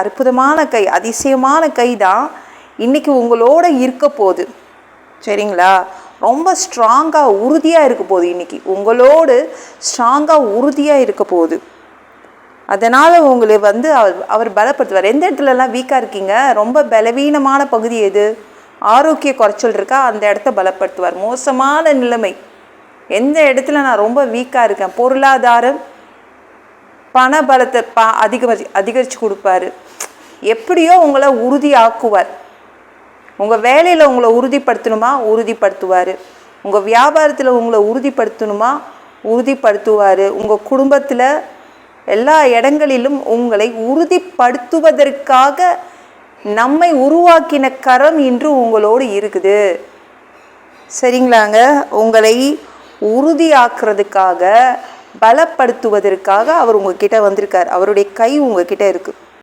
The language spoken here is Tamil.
அற்புதமான கை, அதிசயமான கை தான் இன்றைக்கி உங்களோட இருக்க போகுது. சரிங்களா? ரொம்ப ஸ்ட்ராங்காக உறுதியாக இருக்க போகுது. இன்றைக்கி உங்களோடு ஸ்ட்ராங்காக உறுதியாக இருக்க போகுது. அதனால் உங்களை அவர் பலப்படுத்துவார். எந்த இடத்துலலாம் வீக்காக இருக்கீங்க, ரொம்ப பலவீனமான பகுதி எது, ஆரோக்கிய குறைச்சல் இருக்கா, அந்த இடத்த பலப்படுத்துவார். மோசமான நிலைமை, எந்த இடத்துல நான் ரொம்ப வீக்காக இருக்கேன், பொருளாதாரம் பண பலத்தை அதிகரித்து கொடுப்பாரு. எப்படியோ உங்களை உறுதியாக்குவார். உங்கள் வேலையில் உங்களை உறுதிப்படுத்தணுமா, உறுதிப்படுத்துவார். உங்கள் வியாபாரத்தில் உங்களை உறுதிப்படுத்தணுமா, உறுதிப்படுத்துவார். உங்கள் குடும்பத்தில் எல்லா இடங்களிலும் உங்களை உறுதிப்படுத்துவதற்காக நம்மை உருவாக்கின கரம் இன்று உங்களோடு இருக்குது. சரிங்களாங்க? உங்களை உறுதியாக்குறதுக்காக, பலப்படுத்துவதற்காக அவர் உங்ககிட்ட வந்திருக்கார். அவருடைய கை உங்ககிட்ட இருக்குது.